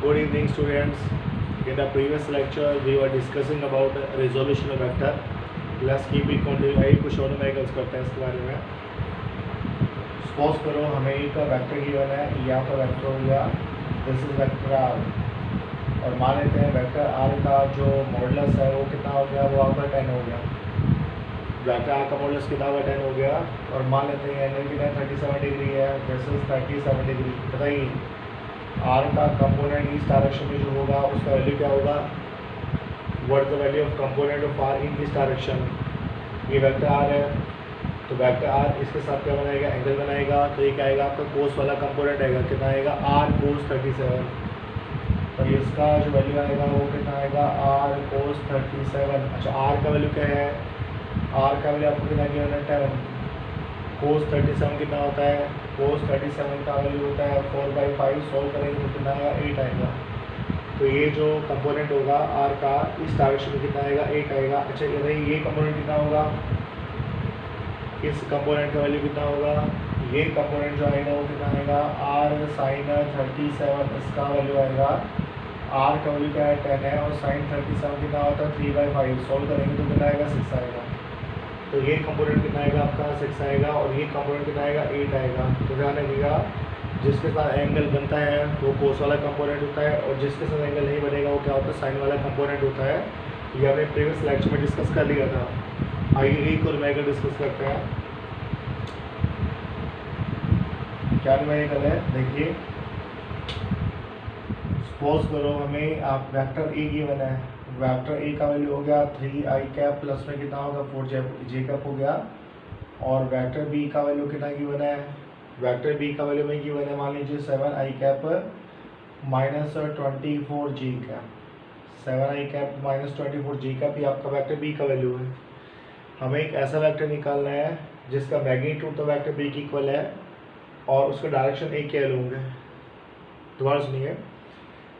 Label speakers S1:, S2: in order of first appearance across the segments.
S1: Good evening, students. In the previous lecture, we were discussing about resolution of vector. Let's keep it continue. यही कुछ और numericals करते हैं इसके बारे में. सपोज करो हमें एक वेक्टर गिवन है, यहाँ पर वेक्टर हो गया, दिस इज वेक्टर आर, और मान लेते हैं वेक्टर आर का जो मॉडुलस है वो कितना हो गया, वो आपका 10 हो गया. वेक्टर आर का मॉडुलस कितना होगा, 10 हो गया. और मान लेते हैं एंगल कितना 37 डिग्री है, दिस इज 37 डिग्री. बताइए आर का कंपोनेंट इस डायरेक्शन में जो होगा उसका वैल्यू क्या होगा. What the value of component of R in this direction. ये वेक्टर आर है, तो वेक्टर आर इसके साथ क्या बनाएगा, एंगल बनाएगा. तो ये क्या आएगा, आपका कोस वाला कंपोनेंट आएगा. कितना आएगा, आर कोस 37. और इसका जो वैल्यू आएगा वो कितना आएगा, आर कोस 37. अच्छा, आर का वैल्यू क्या है, आर का वैल्यू आपको कितना गिवन है, 10. कोस 37 कितना होता है, कोस 37 का वैल्यू होता है 4/5. सॉल्व करेंगे तो कितना आएगा, 8 आएगा. तो ये जो कंपोनेंट होगा आर का इस डायरेक्शन में कितना आएगा, 8 आएगा. अच्छा, ये कंपोनेंट कितना होगा, इस कंपोनेंट का वैल्यू कितना होगा, ये कंपोनेंट जो आएगा वो कितना आएगा, आर साइन 37. इसका वैल्यू आएगा, आर का वैल्यू क्या है, 10 है, और साइन 37 कितना होता है 3/5. सॉल्व करेंगे तो कितना आएगा, 6 आएगा. तो ये कंपोनेंट कितना आएगा आपका, 6 आएगा. और ये कंपोनेंट कितना आएगा, 8 आएगा. तो ध्यान रखिएगा, जिसके साथ एंगल बनता है वो कोस वाला कंपोनेंट होता है, और जिसके साथ एंगल नहीं बनेगा वो क्या होता है, साइन वाला कंपोनेंट होता है. ये हमने प्रीवियस लेक्चर में डिस्कस कर लिया था. आइए एक और न्यूमेरिकल डिस्कस करते हैं. क्या न्यूमेरिकल है, देखिए. सपोज करो हमें आप वेक्टर ए गिवन है. वेक्टर ए का वैल्यू हो गया 3i प्लस में कितना होगा 4j हो गया. और वेक्टर बी का वैल्यू कितना गिवन है, वेक्टर बी का वैल्यू में गिवन है मान लीजिए 7i minus 24j. 7i minus 24j भी आपका वेक्टर बी का वैल्यू है. हमें एक ऐसा वेक्टर निकालना है जिसका मैग्नीट्यूड तो वेक्टर बी की इक्वल है और उसका डायरेक्शन ए के होंगे. दोबारा सुनिए,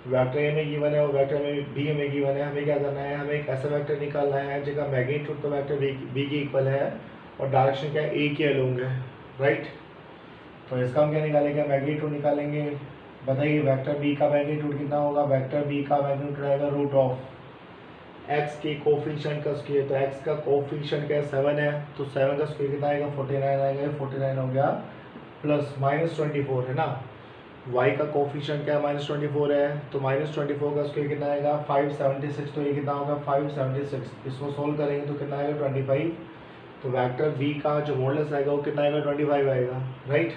S1: वेक्टर ए में गिवन है और वेक्टर में बी में गिवन है. हमें क्या करना है, हमें एक ऐसा वेक्टर निकालना है जिसका मैग्नीट्यूड तो वेक्टर बी की इक्वल है और डायरेक्शन क्या है, ए के होंगे. राइट. तो इसका हम क्या निकालेंगे, मैग्नीट्यूड निकालेंगे. बताइए वेक्टर बी का मैग्नीट्यूड कितना होगा, वेक्टर बी का मैग्नीट्यूड आएगा रूट ऑफ एक्स के कोफिशिएंट का स्क्वायर. तो एक्स का कोफिशिएंट क्या है, 7 है, तो 7 का स्क्वायर कितना आएगा, 49 आएगा. 49 हो गया प्लस माइनस 24 है ना. y का कोफिशिएंट क्या है, -24 है, तो -24 का स्क्वायर कितना आएगा, 576. तो ये कितना होगा, 576. इसको सोल्व करेंगे तो कितना आएगा, 25. तो वेक्टर b का जो मॉडुलस आएगा वो कितना आएगा, 25 आएगा. राइट.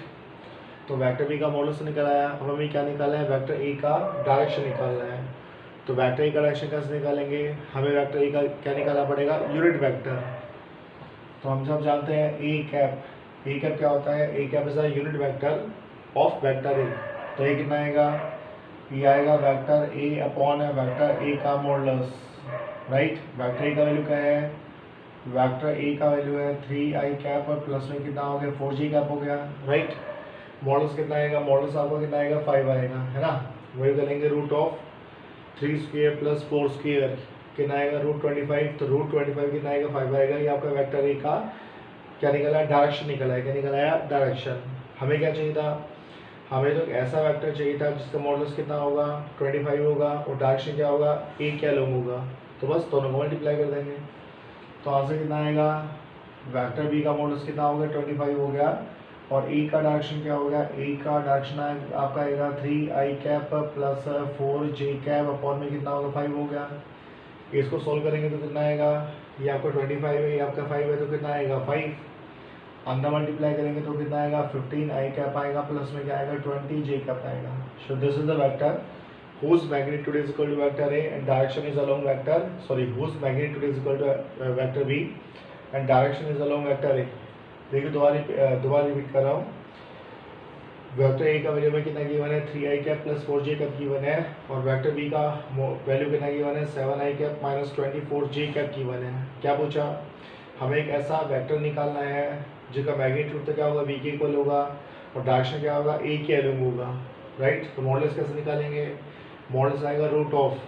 S1: तो वेक्टर b का मॉडुलस निकल आया. अब हमें क्या निकालना है, वेक्टर a का डायरेक्शन निकालना है. तो वेक्टर a का डायरेक्शन कैसे निकालेंगे, हमें वेक्टर a का क्या निकालना पड़ेगा, यूनिट वेक्टर. तो हम सब जानते हैं a कैप क्या होता है, a cap is a unit vector of vector a. तो ये कितना आएगा, ये आएगा वेक्टर ए अपॉन है वेक्टर ए का मॉडुलस. राइट. वेक्टर ए का वैल्यू क्या है, वेक्टर ए का वैल्यू है 3i और प्लस में कितना हो गया, 4j हो गया. राइट. मॉडुलस कितना आएगा, मॉडुलस आपका कितना आएगा, 5 आएगा, है ना. वही करेंगे root of 3 square plus 4 square कितना आएगा, रूट 25. तो रूट 25 कितना आएगा, 5 आएगा. ये आपका वेक्टर ए का क्या निकला है, डायरेक्शन निकला है. क्या निकला है, डायरेक्शन. हमें क्या चाहिए था, हमें तो ऐसा वेक्टर चाहिए था जिसका मॉडुलस कितना होगा, 25 होगा, और डायरेक्शन क्या होगा, ए क्या लॉन्ग होगा. तो बस दोनों को मल्टीप्लाई कर देंगे. तो आंसर कितना आएगा, वेक्टर बी का मॉडुलस कितना हो गया, 25 हो गया. और ए का डायरेक्शन क्या हो गया, ए का डायरेक्शन आपका आएगा 3i प्लस 4j अपॉन में कितना होगा, 5 हो गया. इसको सोल्व करेंगे तो कितना आएगा, ये आपका 25 है, ये आपका 5 है, तो कितना आएगा 5. अंदर मल्टीप्लाई करेंगे तो कितना आएगा, 15i आएगा, प्लस में क्या आएगा, 20j आएगा. So this is the vector whose magnitude is equal to vector A and direction is along vector, sorry, whose magnitude is equal to vector B and direction is along vector A. देखिए दोबारा repeat कर रहा हूँ. Vector A का value में कितना given है, 3i plus 4j given है. और वेक्टर बी का वैल्यू कितना गिवन है, 7i माइनस 24j गिवन है. क्या पूछा, हमें एक ऐसा वेक्टर निकालना है जिसका मैग्नीट्यूड तो क्या होगा, बी के इक्वल होगा, और डायरेक्शन क्या होगा, ए के अलॉन्ग होगा. राइट. तो मॉडुलस कैसे निकालेंगे, मॉडुलस आएगा रूट ऑफ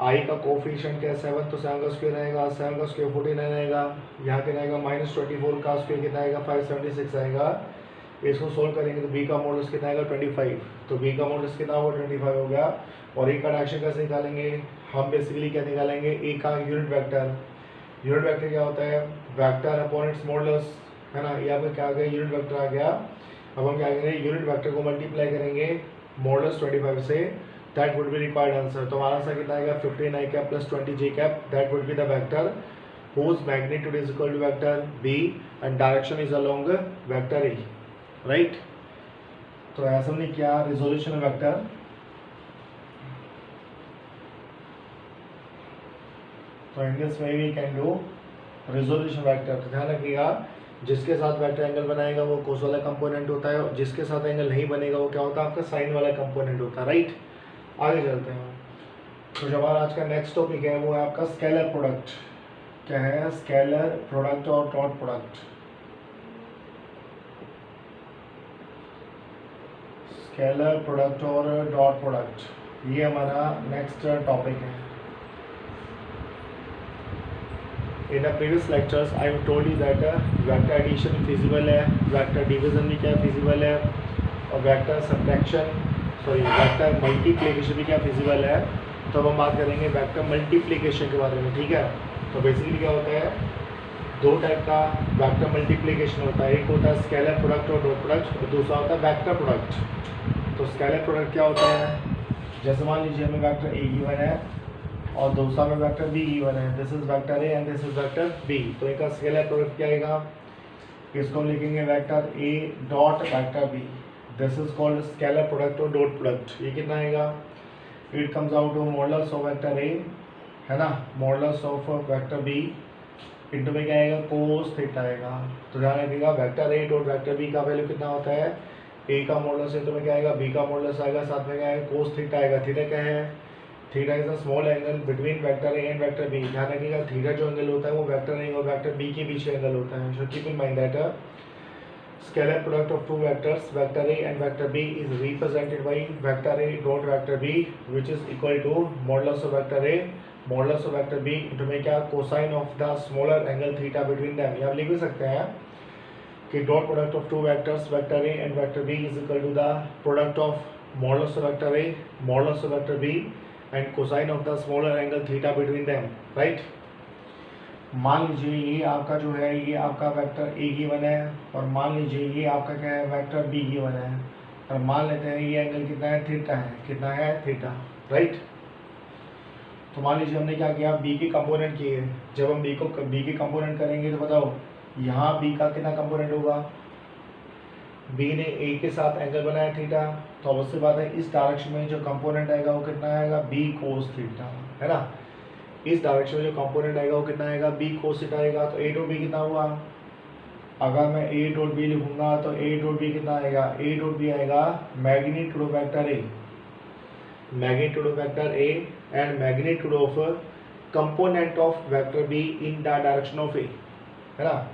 S1: आई का कोफिशिएंट क्या है, 7, तो 7 का स्क्वायर आएगा, 7 का स्क्वायर 49 आएगा. यहाँ कितना आएगा, -24 का स्क्वायर कितना आएगा, 576 आएगा. इसको सोल्व करेंगे तो बी का मॉडल्स कितना आएगा 25, तो बी का मॉडल्स कितना होगा 25 हो गया। और ए का डायरेक्शन कैसे निकालेंगे, हम बेसिकली क्या निकालेंगे, ए का यूनिट वेक्टर। यूनिट वेक्टर क्या होता है, वेक्टर अपॉन इट्स मॉडल्स, है ना, ये आपका क्या आ गया, यूनिट वेक्टर आ गया। अब हम क्या करेंगे, यूनिट वेक्टर को मल्टीप्लाई करेंगे मॉडल्स 25 से, that would be required answer. तो हमारा आंसर कितना आएगा 15 i cap plus 20 j cap, that would be the vector whose magnitude is equal to vector b and direction is along vector a, right? तो ऐसा हमने किया resolution vector. तो in this way we can do resolution vector. तो ध्यान रखिएगा, जिसके साथ वेक्टर एंगल बनाएगा वो कोस वाला कंपोनेंट होता है, और जिसके साथ एंगल नहीं बनेगा वो क्या होता है, आपका साइन वाला कंपोनेंट होता है, राइट। आगे चलते हैं। तो जो हमारा आज का नेक्स्ट टॉपिक है वो है आपका स्केलर प्रोडक्ट। क्या है, स्केलर प्रोडक्ट और डॉट प्रोडक्ट। स्केलर प्रोडक्ट और डॉट प्रोडक्ट, ये हमारा नेक्स्ट टॉपिक है। In the previous lectures I have told you that vector addition feasible है, वेक्टर डिवीजन भी क्या फिजिबल है, और वेक्टर वेक्टर मल्टीप्लिकेशन भी क्या फिजिबल है। तो अब हम बात करेंगे वेक्टर मल्टीप्लिकेशन के बारे में, ठीक है। तो बेसिकली क्या होता है, दो टाइप का वेक्टर मल्टीप्लिकेशन होता है, एक होता है स्केलर प्रोडक्ट और डॉट प्रोडक्ट, और दूसरा होता है वेक्टर प्रोडक्ट। तो स्केलर प्रोडक्ट क्या होता है, जैसे मान लीजिए हमें वेक्टर ए गिवन है और दूसरा में वेक्टर बी गिवन है, this is vector A and this is vector B, तो इनका स्केलर प्रोडक्ट क्या आएगा, इसको हम लिखेंगे vector A dot vector B, this is called scalar product और डॉट प्रोडक्ट। ये कितना आएगा, it comes out to modulus of vector A, है ना, modulus of vector B into में क्या आएगा, कोस थीटा आएगा। तो ध्यान रखिएगा, vector A dot vector B का वैल्यू कितना होता है, ए का मॉडुलस इंटू में क्या आएगा, बी का मॉडुलस आएगा, साथ में क्या आएगा, कोस थीटा आएगा। थीटा क्या है, theta is a small angle between vector A and vector B. ध्यान रखिएगा, थीटा जो एंगल होता है वो वेक्टर ए और वेक्टर बी के बीच एंगल होता है। So keep in mind that scalar product of two vectors vector a and vector b is represented by vector a dot vector b which is equal to modulus of vector a modulus of vector b into में क्या, cosine of the smaller angle theta between them। ये आप लिख भी सकते हैं कि dot product of two vectors vector a and vector b is equal to the product of modulus of vector a modulus of vector b and cosine of the smaller angle theta between them, right। मान लीजिए ये आपका जो है, ये आपका vector A given है, और मान लीजिए ये आपका क्या है, वेक्टर बी गिवन है, और मान लेते हैं ये एंगल कितना है, थीटा है, कितना है, थीटा, राइट। तो मान लीजिए हमने क्या किया, बी के कंपोनेंट किए। जब हम बी के कंपोनेंट करेंगे तो बताओ यहाँ बी का कितना कंपोनेंट होगा, बी ने ए के साथ एंगल बनाया थीटा, तो अवश्य बात है इस डायरेक्शन में जो कंपोनेंट आएगा वो कितना आएगा, बी कोस थीटा, है ना। इस डायरेक्शन में जो कंपोनेंट आएगा वो कितना आएगा, बी कोस थीटा आएगा। तो ए डॉट बी कितना हुआ, अगर मैं ए डॉट बी लिखूंगा तो ए डॉट बी कितना आएगा, ए डॉट बी आएगा magnitude of vector A, magnitude of vector A and magnitude of component of vector B in the direction of A, है ना।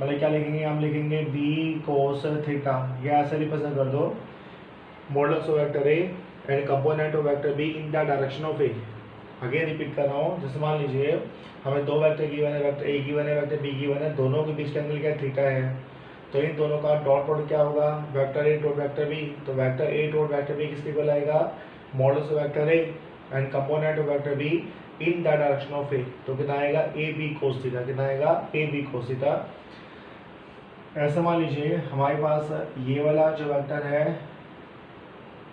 S1: मतलब क्या लिखेंगे, हम लिखेंगे बी कोस थीटा, ये ऐसे रिप्रेजेंट कर दो, modulus of vector A and component of vector B in the direction of A. Again repeat कर रहा हूँ, जैसे मान लीजिए हमें दो वेक्टर गिवन है, वेक्टर ए गिवन है, वेक्टर बी गिवन है, दोनों के बीच का एंगल क्या, थीटा है। तो इन दोनों का डॉट प्रोडक्ट क्या होगा, vector A dot vector B. तो vector A dot vector B किसके इक्वल आएगा, modulus of vector A and component of vector B in the direction of A. तो कितना आएगा, ए बी कोस थीटा, कितना आएगा, ए बी कोस थीटा। ऐसा मान लीजिए हमारे पास ये वाला जो वेक्टर है,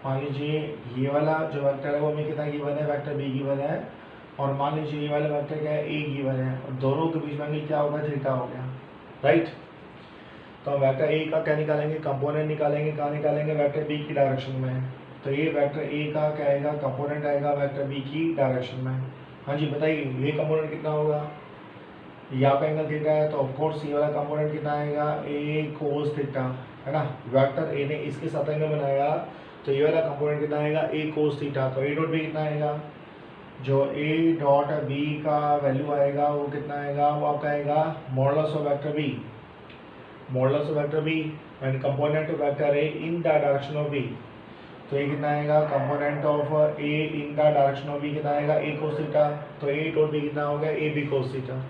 S1: मान लीजिए ये वाला जो वेक्टर है वो हमें कितना गिवन है, वेक्टर बी गिवन है, और मान लीजिए ये वाला वेक्टर क्या है, ए गिवन है, और दोनों के बीच में एंगल क्या होगा, थीटा हो गया, राइट। तो हम वेक्टर ए का क्या निकालेंगे, कंपोनेंट निकालेंगे, कहाँ निकालेंगे, वेक्टर बी की डायरेक्शन में। तो ये वेक्टर ए का क्या आएगा, कंपोनेंट आएगा वेक्टर बी की डायरेक्शन में। हाँ जी बताइए, ये कंपोनेंट कितना होगा, यहाँ पे एंगल थीटा है, तो ऑफकोर्स ये वाला कंपोनेंट कितना आएगा, ए कोस थीटा, है ना। वेक्टर ए ने इसके साथ एंगल बनाया, तो ये वाला कंपोनेंट कितना आएगा, ए कोस थीटा। तो ए डॉट बी कितना आएगा, जो ए डॉट बी का वैल्यू आएगा वो कितना आएगा, वो आपका आएगा modulus of vector B, modulus of vector B and component of vector A in the direction of B. तो ये कितना आएगा, component of A in the direction of B कितना आएगा, ए कोस थीटा। तो ए डॉट बी कितना हो गया, ए बी कोस थीटा।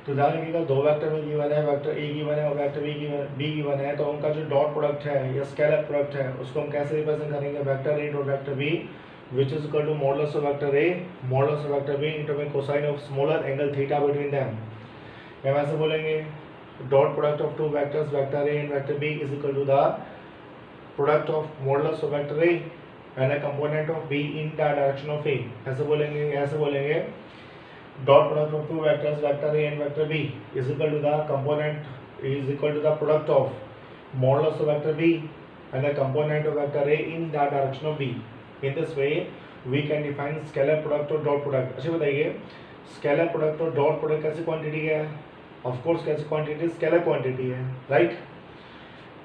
S1: तो ध्यान रखिएगा दो वेक्टर में गिवन है, वेक्टर ए गिवन है और वेक्टर बी गिवन है, तो उनका जो डॉट प्रोडक्ट है या स्केलर प्रोडक्ट है उसको हम कैसे रिप्रेजेंट करेंगे, vector A dot vector B which is equal to modulus of vector A modulus of vector B into में cosine of smaller angle theta between them। हम ऐसे बोलेंगे dot product of two vectors vector A and vector B is equal to the product of modulus of vector A and a component of B in the direction of A। ऐसे बोलेंगे dot product of two vectors vector A and vector B is equal to the component is equal to the product of modulus of vector B and a component of vector A in the direction of B। In this way we can define scalar product और dot product। अच्छा बताइए scalar product और dot product कैसी quantity है, of course कैसी quantity, scalar quantity है, right.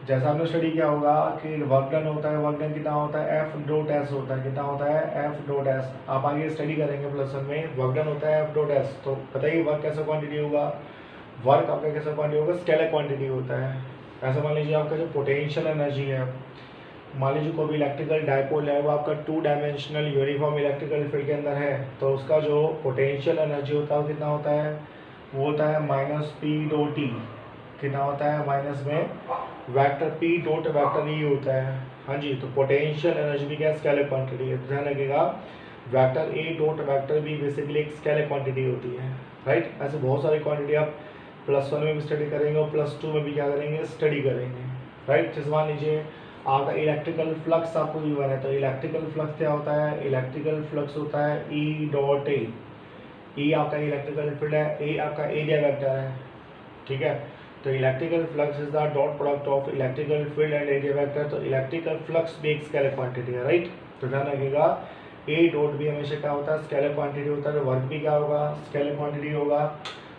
S1: जैसा आपने स्टडी किया होगा कि वर्क डन होता है, वर्क डन कितना होता है, एफ डॉट एस होता है, कितना होता है, एफ डॉट एस। आप आगे स्टडी करेंगे प्लस वन में, वर्क डन होता है एफ डॉट एस। तो बताइए वर्क कैसा क्वांटिटी होगा, वर्क आपका कैसा क्वांटिटी होगा, स्केलर क्वांटिटी होता है। ऐसा मान लीजिए आपका जो पोटेंशियल एनर्जी है, मान लीजिए कोई भी इलेक्ट्रिकल डायपोल है वो आपका 2 डायमेंशनल यूनिफॉर्म इलेक्ट्रिकल फील्ड के अंदर है, तो उसका जो पोटेंशियल एनर्जी होता है वो कितना होता है, वो होता है माइनस पी डॉट टी। कितना होता है, माइनस में vector P dot vector E होता है। हाँ जी, तो पोटेंशियल एनर्जी भी क्या है, स्केलर क्वांटिटी है। ध्यान रखिएगा vector A dot vector B basically एक स्केलर क्वांटिटी होती है, राइट। ऐसे बहुत सारी क्वांटिटी आप प्लस वन में भी स्टडी करेंगे और प्लस टू में भी क्या करेंगे, स्टडी करेंगे, राइट। जैसे मान लीजिए आपका इलेक्ट्रिकल फ्लक्स आपको गिवन है, तो इलेक्ट्रिकल फ्लक्स क्या होता है, इलेक्ट्रिकल फ्लक्स होता है ई डॉट ए। ई आपका इलेक्ट्रिकल फील्ड है, ए आपका एरिया वेक्टर है, ठीक है। तो electrical flux is the dot product of electrical field and area vector. तो इलेक्ट्रिकल फ्लक्स भी एक स्केलर क्वांटिटी है, राइट। तो ध्यान रखिएगा ए डॉट भी हमेशा क्या होता है, स्केलर क्वांटिटी होता है। तो वर्क भी क्या होगा, स्केलर क्वांटिटी होगा।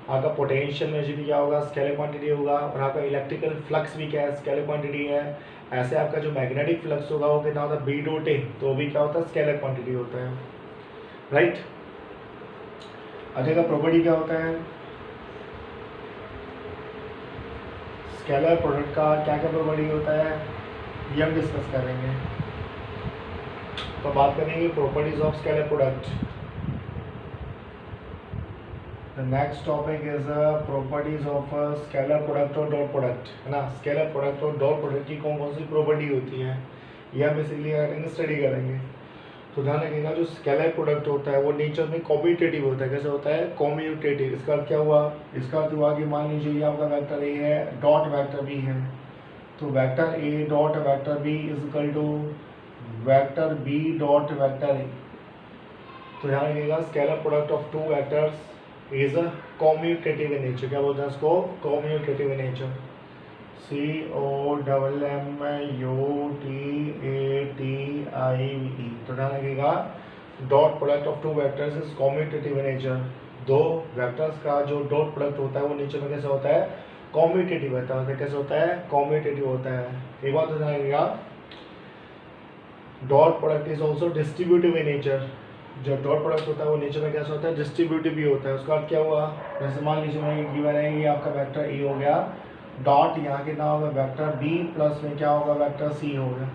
S1: आपका पोटेंशियल एनर्जी भी क्या होगा, स्केलर क्वांटिटी होगा। और आपका इलेक्ट्रिकल फ्लक्स भी क्या है, स्केलर क्वांटिटी है। ऐसे आपका जो मैग्नेटिक फ्लक्स होगा वो कितना होता है, बी डॉट ए, तो भी क्या होता है, स्केलर क्वांटिटी होता है, राइट। अच्छा का प्रॉपर्टी क्या होता है, स्केलर प्रोडक्ट का क्या क्या प्रॉपर्टी होता है ये हम डिस्कस करेंगे। तो बात करेंगे properties of scalar product. The next topic is properties of scalar product और dot product, है ना। स्केलर प्रोडक्ट और डॉट प्रोडक्ट की कौन कौन सी प्रॉपर्टी होती है यह बेसिकली करेंगे, स्टडी करेंगे। तो ध्यान रखिएगा जो स्केलर प्रोडक्ट होता है वो नेचर में कॉम्यूटेटिव होता है। कैसे होता है, कॉम्यूटेटिव। इसका अर्थ क्या हुआ, इसका अर्थ हुआ कि मान लीजिए ये आपका वेक्टर ए है, डॉट वेक्टर बी है, तो vector A dot vector B is equal to vector B dot vector A. तो ध्यान रखिएगा scalar product of two vectors is a commutative in nature. क्या बोलते हैं इसको, कॉम्यूटेटिव इन नेचर। COMMUTATIVE। तो ध्यान रखिएगा dot product of two vectors is commutative in nature. दो वेक्टर्स का जो डॉट प्रोडक्ट होता है वो नेचर में कैसे होता है, कॉम्यूटेटिव होता है। कैसे होता है, कॉम्यूटेटिव होता है। एक बात ध्यान रखिएगा dot product is also distributive in nature. जो डॉट प्रोडक्ट होता है वो नेचर में कैसे होता है, डिस्ट्रीब्यूटिव भी होता है। उसका अर्थ क्या हुआ, जैसे मान लीजिए मैं गिवन है ये आपका वेक्टर ए हो गया, डॉट यहाँ कितना होगा, वेक्टर बी प्लस में क्या होगा, वेक्टर सी होगा।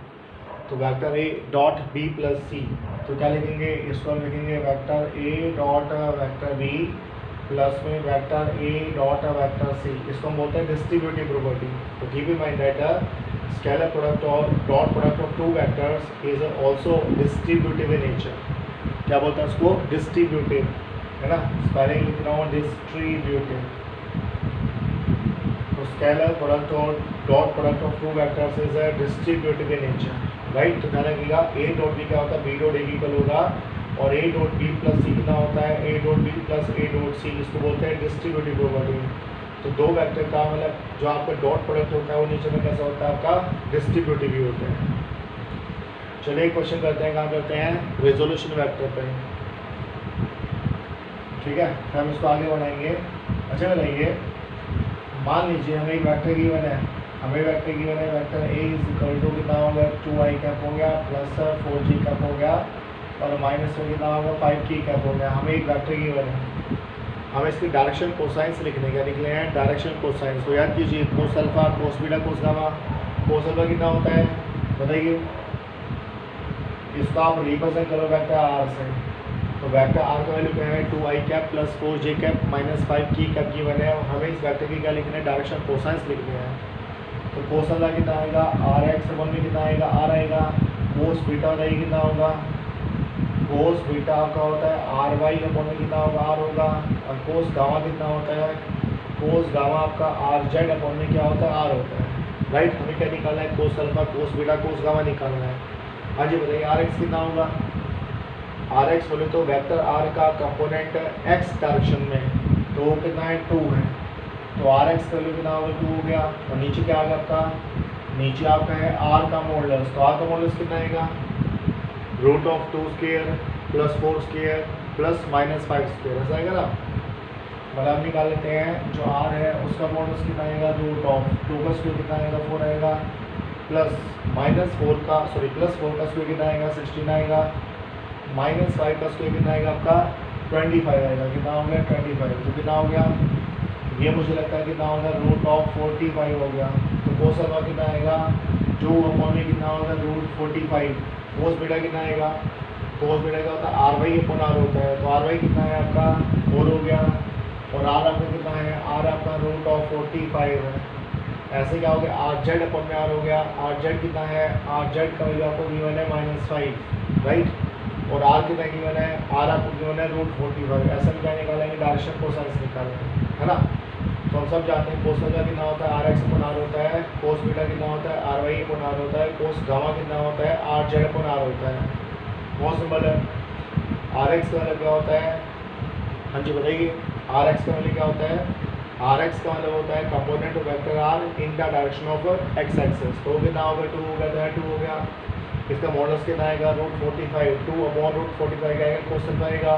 S1: तो vector A dot B plus C, तो क्या लिखेंगे, इसको लिखेंगे vector A dot vector B plus में vector A dot vector C. इसको हम बोलते हैं डिस्ट्रीब्यूटिव प्रॉपर्टी। तो keep in mind that scalar product और dot product of two vectors is also distributive in nature. क्या बोलते हैं उसको, डिस्ट्रीब्यूटिव, है ना। स्पेलिंग लिख रहा हूँ डिस्ट्रीब्यूटिव। तो स्केलर प्रोडक्ट और dot product of two vectors is a distributive in nature, right. तो ध्यान रखिएगा ए डॉट बी क्या होता है, बी डॉट ए इक्वल होगा, और A dot B plus C कितना होता है, A dot B plus A dot C. इसको बोलते हैं डिस्ट्रीब्यूटिव प्रॉपर्टी। तो दो वेक्टर का मतलब जो आपका डॉट प्रोडक्ट होता है वो नेचर में कैसा होता है, आपका डिस्ट्रीब्यूटिव ही होता है। चलिए एक क्वेश्चन करते हैं, कहाँ करते हैं, रेजोल्यूशन वेक्टर पे, ठीक है। फिर हम इसको आगे बढ़ाएंगे। अच्छा बताइए, मान लीजिए हमें एक वेक्टर गिवन है, vector A is equal to कितना होगा, 2i कैप हो गया प्लस 4j कैप हो गया और माइनस में कितना होगा, 5k कैप हो गया। हमें एक वेक्टर गिवन है, हमें इसकी डायरेक्शन कोसाइंस लिखने का, लिख रहे हैं डायरेक्शन कोसाइंस। तो याद कीजिए cos alpha cos beta cos gamma. Cos alpha कितना होता है बताइए, इसको आप रिप्रेजेंट करो वेक्टर आर से, तो वेक्टर आर का वैल्यू क्या है 2i cap plus 4j cap minus 5 की कैप गिवन है और हमें इस वेक्टर की क्या लिखना है, डायरेक्शन कोसाइंस लिखने हैं। तो कोसाइन का कितना आएगा, आर एक्स अपन में कितना आएगा, आर आएगा। कोस बीटा बताइए कितना होगा, कोस बीटा का होता है आर वाई अपन में कितना होगा, आर होगा। और कोस गामा कितना होता है, कोस गामा आपका आर जेड अपन में क्या होता है, आर होता है। राइट, हमें क्या निकालना है, cos alpha cos beta cos gamma निकालना है। हाँ जी बताइए आर एक्स कितना होगा, आर एक्स बोले तो वेक्टर आर का कंपोनेंट एक्स डायरेक्शन में, तो वो कितना है 2 है। तो आर एक्स का वैल्यू कितना होगा 2 हो गया। और नीचे क्या आ गया आपका, नीचे आपका है आर का मॉडुलस। तो आर का मॉडुलस कितना आएगा, root of 2 square plus 4 square plus minus 5 square, ऐसा आएगा ना। मतलब हम निकाल लेते हैं जो आर है उसका मॉडुलस कितना आएगा, रूट ऑफ 2 का स्क्वायर कितना आएगा 4 आएगा, प्लस माइनस 4 का प्लस 4 का स्क्वायर कितना आएगा 16 आएगा, माइनस 5 का स्क्वायर कितना आएगा आपका 25 आएगा। कितना हो गया 25, तो कितना हो गया, ये मुझे लगता है कितना होगा, रूट ऑफ 45 हो गया। तो कोस अल्फा कितना आएगा, जो अपॉन में कितना होगा रूट 45। कोस बीटा कितना आएगा, कोस बीटा का होता है आर वाई अपॉन आर होता है। तो आर वाई कितना है आपका 4 हो गया। और आर आपका कितना है, आर आपका रूट ऑफ 45 है। ऐसे क्या हो गया, आर जेड अपॉन में आर हो गया। आर जेड कितना है, आर जेड का वैल्यू आपको गिवन है -5, राइट। और आर कितना गिवन है, आर आपको गिवन है रूट 45। ऐसा क्या निकालेंगे, डायरेक्शन कोसाइंस निकालेंगे, है ना। तो हम सब जानते हैं कोस का कितना होता है, आर एक्स अपॉन आर होता है। कोस बीटा कितना होता है, आर वाई अपॉन आर होता है। कोस गामा कितना होता है, आर जेड अपॉन आर होता है। बहुत सिंपल है। आर एक्स का मतलब क्या होता है, हाँ जी बताइए, आर एक्स का मतलब क्या होता है, आर एक्स का मतलब होता है component of vector R in the direction of x axis. तो कितना होगा 2 हो गया, तो 2 हो गया। इसका मॉडल्स कितना आएगा, रूट 45, 2 अपॉन रूट 45 का आएगा। कोस अल्फा आएगा,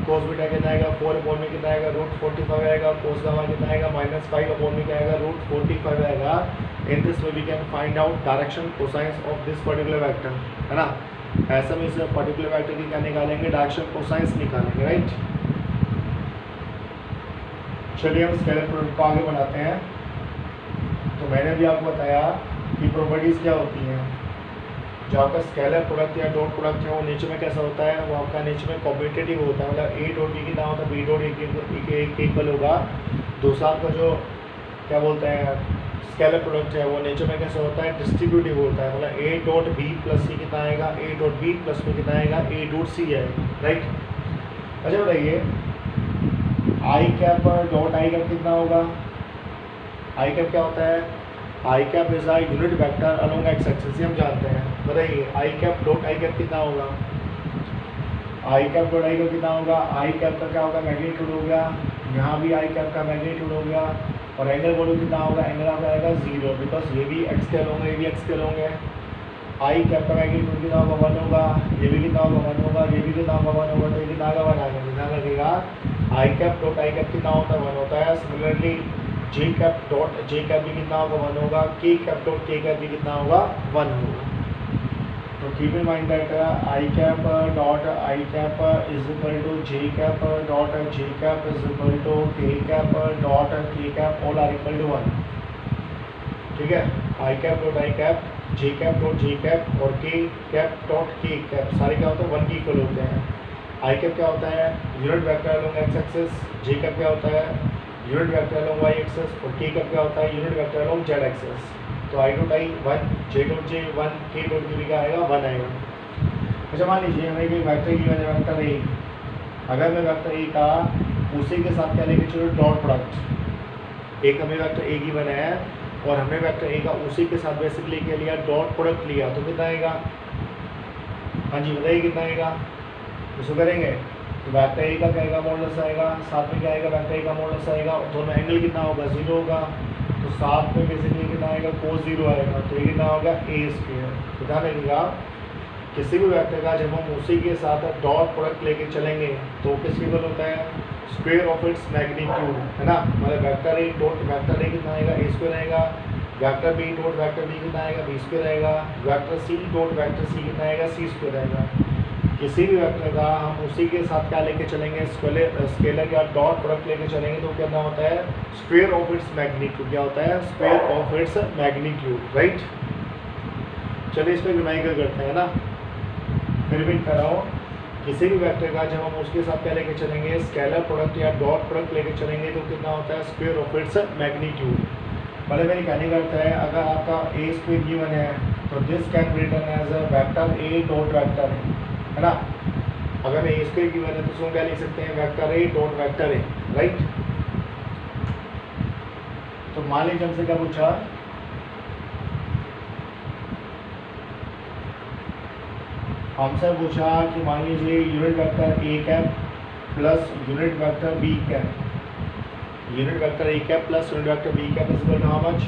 S1: कोस बीटा कितना आएगा 4 अपॉन में कितना आएगा रूट 45 आएगा। कोस गामा कितना आएगा -5 अपॉन में क्या आएगा रूट 45 आएगा। In this way we can find out direction cosines of this particular vector, है ना। ऐसा में इस पर्टिकुलर वेक्टर की क्या निकालेंगे, डायरेक्शन कोसाइंस निकालेंगे, राइट। चलिए हम स्केलर प्रोडक्ट को आगे बढ़ाते हैं। तो मैंने भी आपको बताया कि प्रॉपर्टीज़ क्या होती हैं। जो आपका स्केलर प्रोडक्ट या डॉट प्रोडक्ट है वो नेचर में कैसा होता है, वो आपका नेचर में कॉम्पिटेटिव होता है। मतलब ए डॉट बी कितना होता है, बी डॉट ए के इक्वल होगा। दूसरा आपका जो क्या बोलते हैं स्केलर प्रोडक्ट है वो नेचर में कैसा होता है, डिस्ट्रीब्यूटिव होता है। मतलब ए डॉट बी प्लस सी कितना आएगा, ए डॉट बी प्लस में कितना आएगा, ए डॉट सी आएगा, राइट। अच्छा बताइए I cap dot I cap कितना होगा। आई कैप क्या होता है, I cap is I unit vector along X axis, हम जानते हैं। बताइए I cap dot I cap कितना होगा, I cap dot I cap कितना होगा। आई कैप का क्या होगा, मैग्नीट्यूड हो गया। यहाँ भी आई कैप का मैग्नीट्यूड हो गया। और एंगल बोलो कितना होगा, एंगल आपका आएगा 0, बिकॉज ये भी एक्स स्केल होंगे, ये भी एक्स स्केल होंगे। आई कैप का मैग्नीट्यूड कितना होगा 1 होगा, ये भी कितना होगा 1 होगा, ये भी कितना होगा 1 होगा। तो ये कितना होगा 1 आ गया, ध्यान रखिएगा। आई कैप डॉट आई कैप कितना होता है 1 होता है। सिमिलरली जे कैप डॉट जे कैप भी कितना होगा 1 होगा। के कैप डॉट के कैप भी कितना होगा 1 होगा। तो keep in mind that I cap dot I cap is equal to J cap dot J cap is equal to K cap dot K cap all are equal to 1, ठीक है। I cap dot I cap, J cap dot J cap और K cap dot K cap सारे क्या होते हैं 1 के equal होते हैं। आई कैप क्या होता है, unit vector along X axis. J cap क्या होता है, unit vector along Y axis. और के कैप क्या होता है, unit vector along Z axis. तो I dot I 1, J dot J 1, के डॉट के भी क्या आएगा 1 आएगा। अच्छा मान लीजिए हमें कोई वेक्टर की वजह वेक्टर ए, अगर मैं वेक्टर ए का उसी के साथ क्या लेके चलो डॉट प्रोडक्ट, एक हमें वेक्टर ए की बना है और हमने वेक्टर ए का उसी के साथ बेसिकली क्या लिया डॉट प्रोडक्ट लिया, तो कितना आएगा, हाँ जी बताइए कितना आएगा। इसको करेंगे तो वेक्टर ए का क्या आएगा मॉडुलस आएगा, साथ में क्या आएगा वेक्टर ए का मॉडुलस आएगा। और दोनों एंगल कितना होगा 0 होगा। तो साथ में बेसिकली कितना आएगा cos 0 आएगा। तो ये कितना होगा ए स्क्वायर। तो ध्यान रखिएगा किसी भी वेक्टर का जब हम उसी के साथ डॉट प्रोडक्ट लेके चलेंगे तो किस इक्वल होता है, स्क्वायर ऑफ इट्स मैग्नीट्यूड, है ना। मतलब vector A dot vector A कितना आएगा ए स्क्वायर आएगा। Vector B dot vector B कितना आएगा बी स्क्वायर आएगा। Vector C dot vector C कितना आएगा सी स्क्वायर आएगा। किसी भी वेक्टर का हम उसी के साथ क्या लेके चलेंगे, स्केलर या डॉट प्रोडक्ट लेके चलेंगे तो क्या होता है, स्क्वायर ऑफ इट्स मैग्नीट्यूड। क्या होता है, square of its magnitude, right. चलिए इस पर न्यूमेरिकल करते हैं ना। फिर भी कर रहा हूँ किसी भी वेक्टर का जब हम उसके साथ क्या लेके चलेंगे, स्केलर प्रोडक्ट या डॉट प्रोडक्ट लेके चलेंगे तो कितना होता है, स्क्वायर ऑफ इट्स मैग्नीट्यूड। मतलब मेरी कहने का अर्थ है अगर आपका ए स्क्वायर गिवन है तो this can be written as a vector A dot vector है ना। अगर मैं ए स्क्वायर गिवन है तो उसको क्या लिख सकते हैं, vector A dot vector A, right. तो मान लीजिए हमसे क्या पूछा, हमसे पूछा कि मान लीजिए unit vector A cap plus unit vector B cap, unit vector A cap plus unit vector B cap is equal to how much,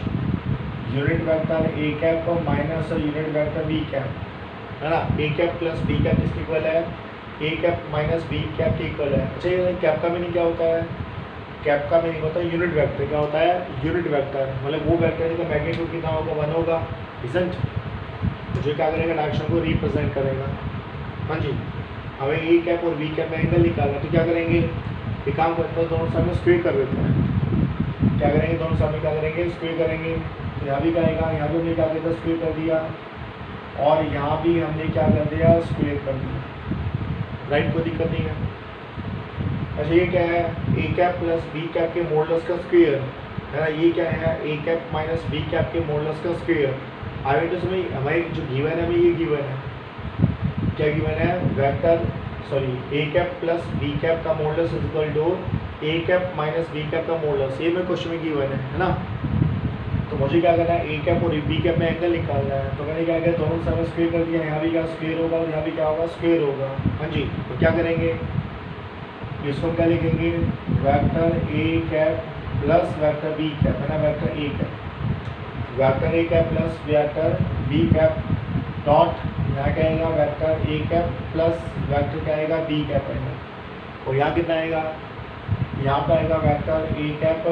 S1: unit vector A cap minus unit vector B cap, है ना। A cap plus B cap किसके equal है, A cap minus B cap के equal है। अच्छा ये cap का meaning क्या होता है, कैप का मीनिंग होता है यूनिट वेक्टर, क्या होता है, यूनिट वेक्टर, मतलब वो वेक्टर जिसका मैग्नीट्यूड कितना होगा, 1 होगा, इजंट, जो क्या करेगा, डायरेक्शन को रिप्रेजेंट करेगा। हाँ जी, हमें ए कैप और बी कैप में एंगल निकालना, तो क्या करेंगे, एक काम करते हैं, दोनों साइड में स्क्वायर कर देते हैं। क्या करेंगे, दोनों साइड में क्या करेंगे, स्क्वायर करेंगे। तो यहाँ भी करेगा, यहाँ भी हमने क्या किया, स्क्वायर कर दिया, और यहाँ भी हमने क्या कर दिया, स्क्वायर कर दिया, राइट, कोई दिक्कत नहीं है। अच्छा ये क्या है, A cap plus B cap के मॉडुलस का स्क्वायर, है ना। ये क्या है, A cap minus B cap के मॉडुलस का स्क्वायर। आई मीन टू से हमारे जो गिवन है, हमें ये गिवन है, क्या गिवन है, vector sorry A cap plus B cap का modulus is equal to A cap minus B cap का मॉडुलस, ये मेरे क्वेश्चन में गिवन है ना। तो मुझे क्या करना है, ए कैप और बी कैप में एंगल निकालना है। तो मैंने क्या किया, दोनों साइड स्क्वायर कर दिया, यहाँ भी क्या स्क्वायर होगा और यहाँ भी क्या होगा, स्क्वायर होगा। हाँ जी, तो क्या करेंगे, इसको क्या लिखेंगे, vector A cap plus vector B cap, है ना, vector A cap, vector A cap plus vector B cap dot, यहाँ क्या आएगा, vector A cap plus vector क्या आएगा, बी कैप आएगा। और यहाँ कितना आएगा, यहाँ पर आएगा vector A cap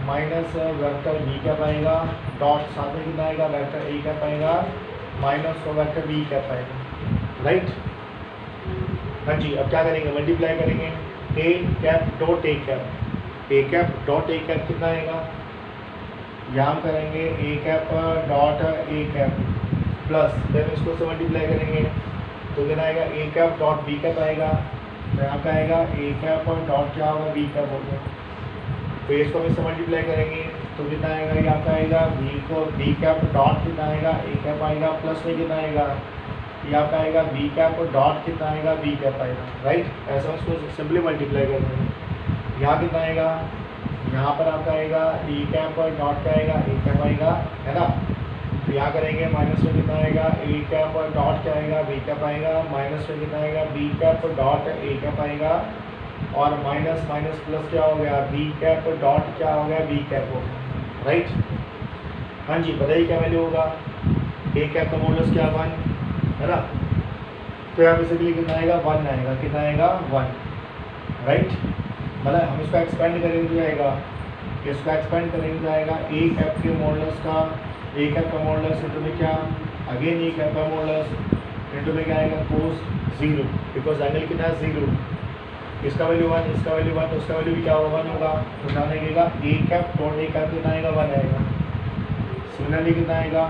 S1: minus vector B cap आएगा, डॉट साथ में कितना आएगा, वेक्टर ए कैप आएगा माइनस वेक्टर बी कैप आएगा, राइट। हाँ जी, अब क्या करेंगे, मल्टीप्लाई करेंगे, A cap dot A cap, A cap dot A cap कितना आएगा, यहाँ करेंगे A cap dot A cap plus, फिर इसको से मल्टीप्लाई करेंगे तो कितना आएगा, A cap dot B cap आएगा, तो यहाँ पे आएगा ए कैप और डॉट क्या होगा, बी कैप होगा। तो इसको हम इससे मल्टीप्लाई करेंगे तो कितना आएगा, यहाँ पे आएगा बी कैप डॉट कितना आएगा, ए कैप आएगा, प्लस में कितना आएगा, यहाँ पे आएगा बी कैप और डॉट कितना आएगा, बी कैप आएगा, राइट। ऐसा उसको सिंपली मल्टीप्लाई कर देंगे। यहाँ कितना आएगा, यहाँ पर आपका आएगा ई कैप और डॉट क्या आएगा, ए कैप आएगा, है ना। तो यहाँ करेंगे माइनस में कितना आएगा, ए कैप और डॉट क्या आएगा, बी कैप आएगा, माइनस में कितना आएगा, बी कैप और डॉट ए कैप आएगा, और माइनस माइनस प्लस क्या हो गया, बी कैप और डॉट क्या हो गया, बी कैप हो गया, राइट। हाँ जी, बताइए क्या वैल्यू होगा, ए कैप का मॉडुलस क्या 1, है ना। तो यहाँ बेसिकली कितना आएगा, 1 आएगा, कितना आएगा, 1, राइट। मतलब हम इसको एक्सपेंड करेंगे तो आएगा, इसको एक्सपेंड करेंगे तो आएगा ए कैप के मॉडुलस का, ए कैप का मॉडुलस इंटू में क्या, अगेन ए कैप का मॉडुलस इंटू में क्या आएगा, कोस 0, बिकॉज एंगल कितना है 0, इसका वैल्यू 1, इसका वैल्यू 1, तो उसका वैल्यू भी क्या होगा, 1 होगा। तो ध्यान रखिएगा A cap dot A cap कितना आएगा, 1 आएगा। सिमिलरली कितना आएगा,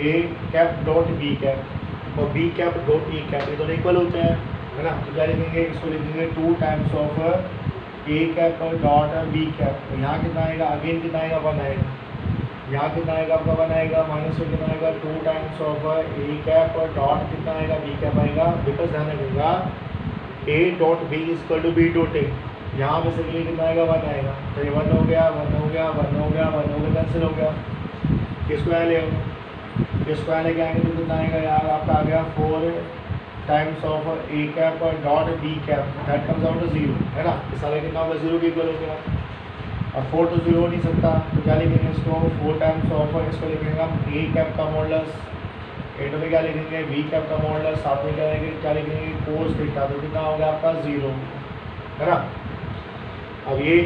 S1: A cap dot B cap और B cap dot A cap, ये दोनों इक्वल होते हैं, है ना। तो क्या लिखेंगे, इसको लिखेंगे 2 times of A cap dot B cap. तो यहाँ कितना आएगा, अगेन कितना आएगा, 1 आएगा। यहाँ कितना आएगा आपका, 1 आएगा, माइनस में कितना आएगा, 2 times of A cap dot कितना आएगा, बी कैप आएगा। बिकॉज ध्यान रखिएगा A dot B is equal to B dot A, यहाँ बेसिकली कितना आएगा, 1 आएगा। तो ये 1 हो गया, 1 हो गया, 1 हो गया, 1 हो गया, कैंसिल हो गया। किसको यहाँ ले, इसको यहाँ लेके आएंगे तो कितना आएगा यार, आपका आ गया 4 times of A cap dot B cap, that comes out to 0, है ना। इस सारे कितना होगा, 0 के इक्वल हो गया, और 4 तो 0 हो नहीं सकता। तो क्या लिखेंगे इसको, 4 टाइम्स ऑफ, इसको लिखेंगे हम ए कैप का मॉडुलस, इंटू में क्या लिखेंगे, बी कैप का मॉडुलस, साथ में क्या लिखेंगे, क्या लिखेंगे, कोस थीटा। तो कितना हो गया आपका 0, है ना। अब ये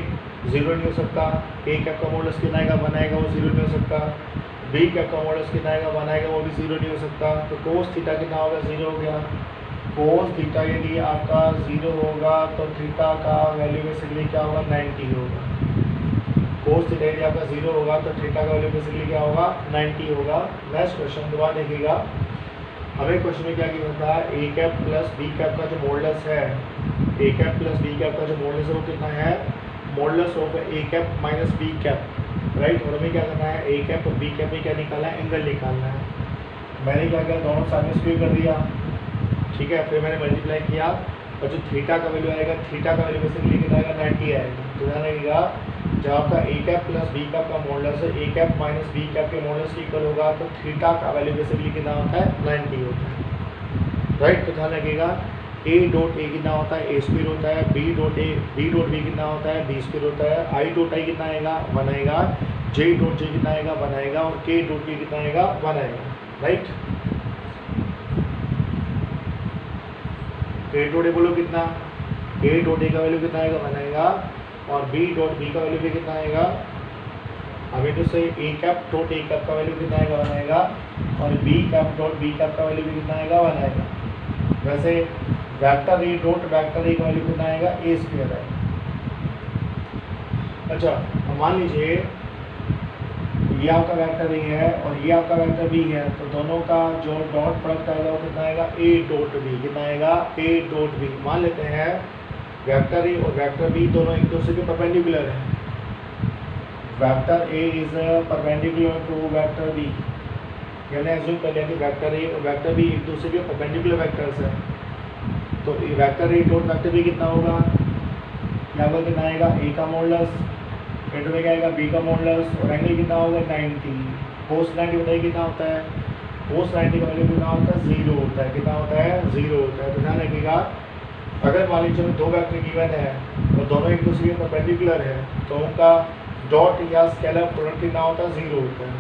S1: 0 नहीं हो सकता, ए कैप का मॉडुलस कितना आएगा, 1 आएगा, वो 0 नहीं हो सकता। बी कैप का मॉडुलस कितना आएगा, 1 आएगा, वो भी 0 नहीं हो सकता। तो कोस थीटा कितना होगा, 0 हो गया। कोस थीटा यदि आपका 0 होगा तो थीटा का वैल्यू बेसिकली क्या होगा, 90 होगा। कोस थीटा यदि आपका 0 होगा तो थीटा का वैल्यू बेसिकली क्या होगा, 90 होगा। नेक्स्ट क्वेश्चन दोबारा देखिएगा, हमें क्वेश्चन में क्या गिवन था, A cap plus B cap का जो मॉडुलस है, A cap plus B cap का जो मॉडुलस है वो कितना है, modulus of A cap minus B cap, right. और हमें क्या करना है, ए कैप और बी कैप में क्या निकालना है, एंगल निकालना है। मैंने क्या किया, दोनों साइड में स्क्वायर कर दिया, ठीक है। फिर मैंने मल्टीप्लाई किया और जो थीटा का वैल्यू आएगा, थीटा का वैल्यू बेसिकली कितना आएगा, 90 आएगा। तो ध्यान रखिएगा, जब आपका ए कैप प्लस बी कैप का मॉडुलस है, A cap minus B cap के मॉडुलस के इक्वल होगा, तो थीटा का वैल्यू बेसिकली कितना होता है, 90 होता है, राइट। तो ध्यान रखिएगा, ए डॉट ए कितना होता है, ए स्क्वायर होता है, बी डॉट बी कितना होता है, बी स्क्वायर होता है, आई डॉट आई कितना आएगा, 1 आएगा, जे डॉट जे कितना आएगा, 1 आएगा, और के डॉट के कितना आएगा, 1 आएगा, राइट। ए डॉट ए बोलो कितना, ए डॉट ए का वैल्यू कितना आएगा, 1 आएगा, और बी डॉट बी का वैल्यू भी कितना आएगा, अभी तो सही, A cap dot A cap का वैल्यू कितना आएगा, 1 आएगा, और B cap dot B cap का वैल्यू भी कितना आएगा, 1 आएगा। वैसे vector A dot vector A का वैल्यू कितना आएगा, ए स्क्वायर है। अच्छा, अब मान लीजिए ये आपका वेक्टर ए है और ये आपका वेक्टर बी है, तो दोनों का जो डॉट प्रोडक्ट आएगा वो कितना आएगा, ए डॉट बी, कितना आएगा, ए डॉट बी। मान लेते हैं वेक्टर ए और वेक्टर बी दोनों एक दूसरे के परपेंडिकुलर हैं। Vector A is perpendicular to vector B, यानी एज्यूम कर लिया कि वेक्टर ए और वेक्टर बी एक दूसरे के परपेंडिकुलर वेक्टर्स हैं। तो vector A dot vector B कितना होगा, यहाँ पर कितना आएगा, ए का मॉडुलस इंटू में क्या आएगा, बी का मॉडुलस, और एंगल कितना होगा, 90। कोस 90 बताइए कितना होता है, कोस 90 का वैल्यू कितना होता है, 0 होता है। कितना होता है, 0 होता है। तो ध्यान रखिएगा, अगर मान लीजिए दो वेक्टर गिवन है और दोनों एक दूसरे के परपेंडिकुलर है, तो उनका डॉट या स्केलर प्रोडक्ट कितना होता है, 0 होता है,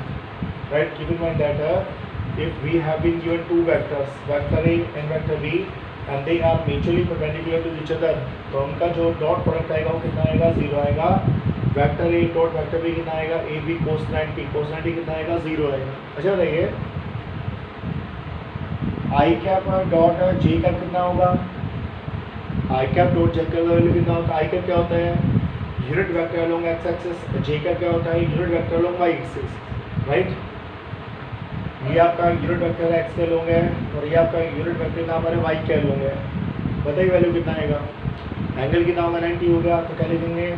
S1: right. Keep in mind that if we have been given two vectors, vector A and vector B, and they are mutually perpendicular to each other, तो उनका जो डॉट प्रोडक्ट आएगा वो कितना आएगा, 0 आएगा। Vector A dot vector B कितना आएगा, ए बी कोस 90 कितना आएगा, 0 आएगा। अच्छा बताइए, I cap dot J cap कितना होगा, I cap dot J cap का वैल्यू कितना होता है, आई कैप क्या होता है, unit vector along X axis, J cap क्या होता है, unit vector along Y axis, right. ये आपका यूनिट वेक्टर एक्स के अलोंग है और ये आपका यूनिट वेक्टर नाम है वाई के अलोंग है। बताइए वैल्यू कितना आएगा, एंगल कितना होगा, 90 हो गया। तो क्या लिखेंगे,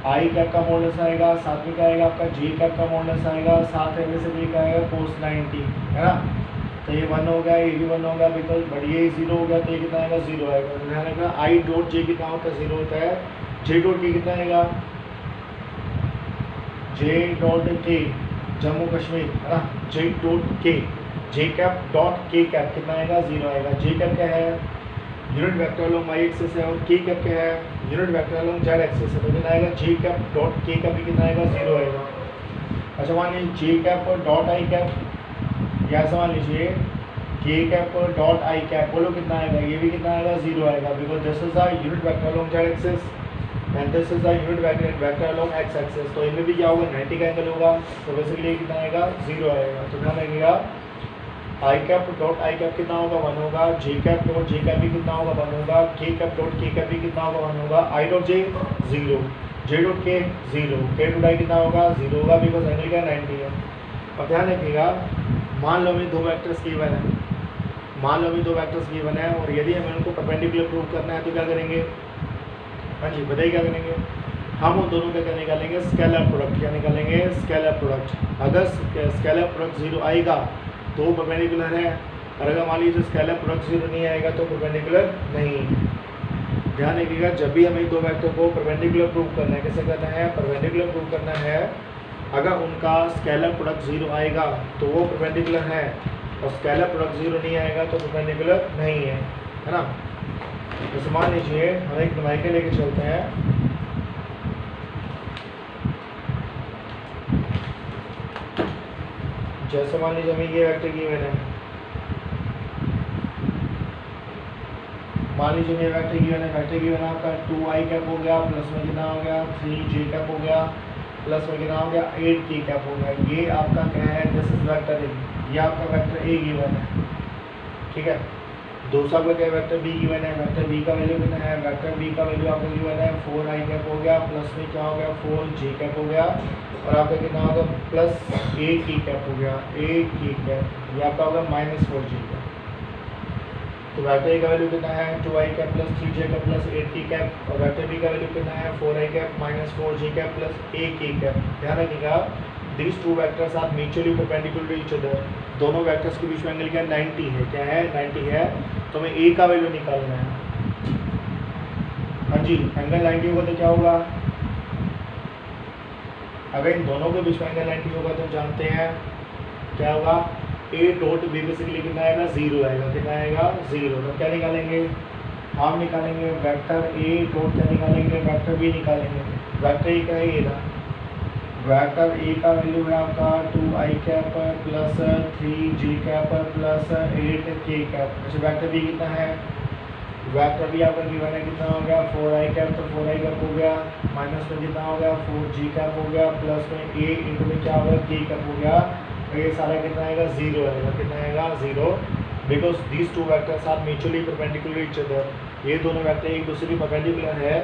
S1: आई कैप का मॉडुलस आएगा, साथ में क्या आएगा आपका जे कैप का मॉडुलस आएगा, साथ में से भी क्या आएगा, कोस 90, है ना। तो ये 1 हो गया, ये भी 1 हो गया, बिकॉज बट ये 0 हो गया, तो ये कितना आएगा, 0 आएगा। तो ध्यान रखना, आई डॉट जे कितना होता है, 0 होता है, जे डॉट के कितना आएगा, जे डॉट के जम्मू कश्मीर, है ना, J dot K, J cap dot K cap कितना आएगा, 0 आएगा। जे कैप क्या है, unit vector along Y axis है, और के कैप क्या है, unit vector along Z axis है। तो कितना आएगा, J cap dot K cap भी कितना आएगा, 0 आएगा। अच्छा मान लीजिए J cap dot I cap, या ऐसा मान लीजिए के कैप डॉट आई कैप, बोलो कितना आएगा, ये भी कितना आएगा, 0 आएगा, because this is the unit vector along Z axis and this is the unit vector along X axis. तो इनमें भी क्या होगा, 90 का एंगल होगा, तो बेसिकली कितना आएगा, 0 आएगा। तो ध्यान रखिएगा, आई कैप डॉट आई कैप कितना होगा, 1 होगा, जे कैप डॉट जे कैप भी कितना होगा, 1 होगा, के कैप डॉट के कैप भी कितना होगा, 1 होगा, I dot J 0, J dot के 0, के डॉट आई कितना होगा, 0 होगा, बिकॉज एंगल क्या 90 है। और ध्यान रखिएगा, मान लो हमें दो वेक्टर्स गिवन है, मान लो हमें दो वेक्टर्स गिवन है, और यदि हमें उनको परपेंडिकुलर प्रूव करना है तो क्या करेंगे, हाँ जी बताइए क्या करेंगे, हम उन दोनों का क्या निकालेंगे, स्केलर प्रोडक्ट। क्या निकालेंगे, स्केलर प्रोडक्ट। अगर स्केलर प्रोडक्ट 0 आएगा तो परपेंडिकुलर है, और अगर मान लीजिए स्केलर प्रोडक्ट 0 नहीं आएगा तो परपेंडिकुलर नहीं है। ध्यान रखिएगा, जब भी हमें दो वेक्टर को परपेंडिकुलर प्रूव करना है, कैसे करना है, परपेंडिकुलर प्रूव करना है, अगर उनका स्केलर प्रोडक्ट 0 आएगा तो वो परपेंडिकुलर है, और स्केलर प्रोडक्ट 0 नहीं आएगा तो परपेंडिकुलर नहीं है ना। जैसे मान लीजिए हम एक नुमाइके लेके चलते हैं, जैसे मान लीजिए हमें ये वेक्टर गिवन है, मान लीजिए ये वेक्टर गिवन है, वेक्टर गिवन आपका 2i कैप हो गया, प्लस में कितना हो गया 3j कैप हो गया, प्लस में कितना हो गया 8k कैप हो गया। ये आपका क्या है, दिस इज वेक्टर ए, ये आपका वेक्टर ए गिवन है, ठीक है। दूसरा आपका क्या वेक्टर बी गिवन है, वेक्टर बी का वैल्यू कितना है, वेक्टर बी का वैल्यू आपका गिवन है 4 आई कैप हो गया, प्लस में क्या हो गया 4 जे कैप हो गया, और आपका कितना होगा प्लस ए की कैप हो गया, ए की कैप, ये आपका होगा -4 जे कैप। तो वेक्टर ए का वैल्यू कितना है 2 आई कैप प्लस 3 जे कैप प्लस 8 की कैप, और वेक्टर बी का वैल्यू कितना है 4 आई कैप -4 जे कैप प्लस ए की कैप। ध्यान रखिएगा these two vectors are mutually perpendicular to each other, दोनों वेक्टर्स के बीच में एंगल क्या 90 है, क्या है 90 है, तो हमें ए का वैल्यू निकालना है। हाँ जी, एंगल 90 होगा तो क्या होगा, अगर इन दोनों के बीच में एंगल 90 होगा तो जानते हैं क्या होगा, ए डॉट बी बेसिकली कितना आएगा 0 आएगा, कितना आएगा 0। तो क्या निकालेंगे, हम निकालेंगे वेक्टर ए डॉट, क्या निकालेंगे वेक्टर बी निकालेंगे। वेक्टर ए का है ये रहा, वेक्टर ए का वैल्यू है आपका 2 आई कैप प्लस 3 जी कैप प्लस 8 के कैप। अच्छा वेक्टर बी कितना है, वेक्टर बी आपका गिवन है कितना हो गया 4 आई कैप, तो 4 आई कैप हो गया, माइनस में कितना हो गया 4 जी कैप हो गया, प्लस में ए इंटू में क्या हो गया के कैप हो गया, तो ये सारा कितना आएगा 0 आएगा, कितना आएगा 0, because these two vectors are mutually perpendicular each other, ये दोनों वेक्टर एक दूसरे की परपेंडिकुलर है,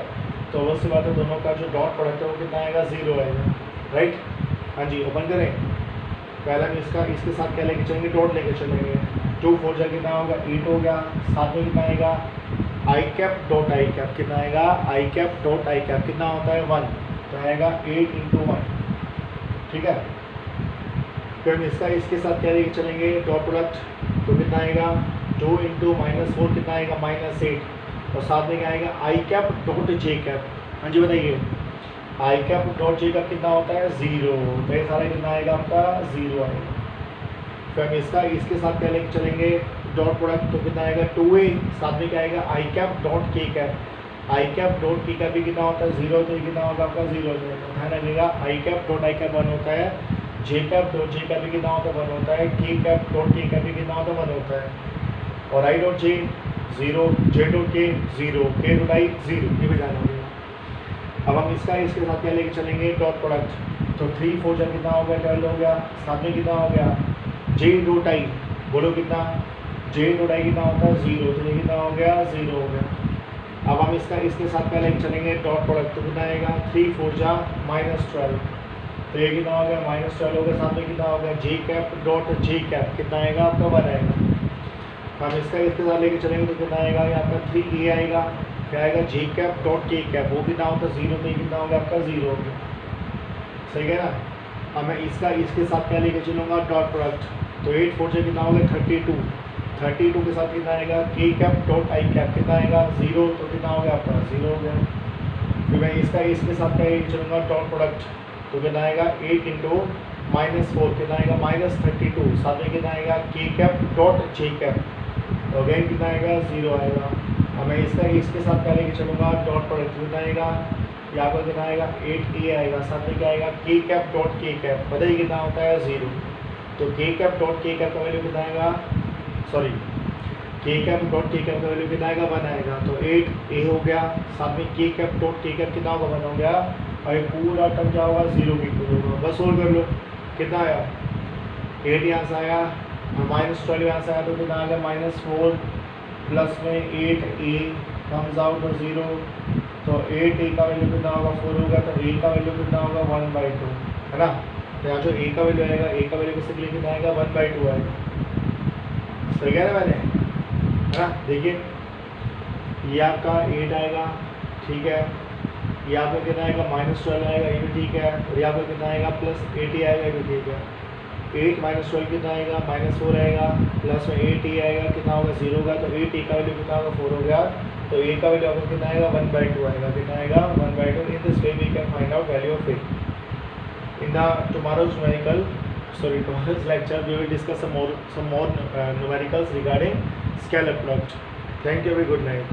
S1: तो अवश्य बात है दोनों का जो डॉट प्रोडक्ट है वो कितना आएगा 0 आएगा, राइट। हाँ जी, ओपन करें, पहला में इसका इसके साथ क्या लेके चलेंगे, डॉट लेके चलेंगे, 2 4 जा कितना होगा 8 हो गया, साथ में कितना आएगा आई कैप डॉट आई कैप, कितना आएगा आई कैप डॉट आई कैप, कितना होता है 1, तो आएगा 8 × 1, ठीक है। फिर हम इसका इसके साथ क्या लेके चलेंगे डॉट प्रोडक्ट, तो कितना आएगा 2 × -4 कितना आएगा -8, और साथ में क्या आएगा आई कैप डॉट जे कैप। हाँ जी बताइए, I cap dot J cap कितना होता है 0, तो ये सारा कितना आएगा आपका 0 आएगा। फिर हम इसका इसके साथ क्या लेके चलेंगे डॉट प्रोडक्ट, तो कितना आएगा 2a, साथ में क्या आएगा आई कैप डॉट के कैप, आई कैप डॉट के कैप भी कितना होता है 0, तो ये कितना होगा आपका 0 हो जाएगा। ध्यान रखिएगा आई कैप डॉट आई कैप 1 होता है, जे कैप डॉट जे कैप भी कितना होता है 1 होता है, के कैप डॉट के कैप भी कितना होता है 1 होता है, और I dot J 0, J dot के 0, के डॉट आई 0, ये भी ध्यान रखिएगा। अब हम इसका इसके साथ क्या लेके चलेंगे डॉट प्रोडक्ट, तो 3 4 जा कितना हो गया 12 हो गया, साथ में कितना हो गया जे डॉट आई, बोलो कितना, जे डॉट आई कितना होता है 0, तो ये कितना हो गया 0 हो गया। अब हम इसका इसके साथ क्या लेके चलेंगे डॉट प्रोडक्ट, तो कितना आएगा 3 4 जा -12, तो ये कितना हो गया -12 हो गया, साथ में कितना हो गया जे कैप डॉट जे कैप, कितना आएगा आपका 1 आएगा। हम इसका इसके साथ लेके चलेंगे तो कितना आएगा आपका 3a आएगा, क्या आएगा J cap dot K cap, वो कितना होता है 0, तो ये कितना होगा आपका 0 हो गया, सही है ना। अब मैं इसका इसके साथ क्या लेके चलूँगा डॉट प्रोडक्ट, तो 8 4 से कितना होगा 32, 32 के साथ कितना आएगा के कैप डॉट आई कैप, कितना आएगा 0, तो कितना हो गया आपका 0 हो गया। फिर मैं इसका इसके साथ क्या लेके चलूँगा डॉट प्रोडक्ट, तो कितना आएगा 8 × -4 कितना आएगा -32, साथ में कितना आएगा के कैप डॉट जे कैप, तो अगेन कितना आएगा 0 आएगा। अब मैं इसका इसके साथ क्या लेके चलूँगा डॉट प्रोडक्ट, कितना आएगा यहाँ पर कितना आएगा 8a आएगा, साथ में क्या आएगा के कैप डॉट के कैप, बताइए कितना होता है 0, तो के कैप डॉट के कैप का वैल्यू कितना आएगा, सॉरी के कैप डॉट के कैप का वैल्यू कितना आएगा 1 आएगा, तो 8a हो गया, साथ में के कैप डॉट के कैप कितना होगा 1 हो गया, और ये पूरा टर्म क्या होगा 0 के इक्वल होगा। बस सोल्व कर लो, कितना आया 8 यहाँ से आया, -12 यहाँ से आया, तो कितना आ गया -4 प्लस में 8a कम्स आउट 0, तो 8a का वैल्यू कितना होगा 4 होगा, तो a का वैल्यू कितना होगा 1/2, है ना। तो यहाँ जो a का वैल्यू आएगा, a का वैल्यू किसके कितना आएगा 1/2 आएगा, सही कह रहे मैंने, है ना। देखिए ये आपका 8 आएगा, ठीक है, ये आपका कितना आएगा -12 आएगा, ये भी ठीक है, और यहाँ पर कितना आएगा +8a आएगा, ये भी ठीक है। 8 -12 कितना आएगा -4 आएगा, प्लस में 8a आएगा, कितना होगा 0 होगा, तो 8a का वैल्यू कितना होगा 4 हो गया, तो a का वैल्यू आपको कितना आएगा 1/2 आएगा, कितना आएगा 1/2। In this way we can find out value of a। In the tomorrow's lecture we will discuss some more numericals regarding scalar plot. Thank you, very good night.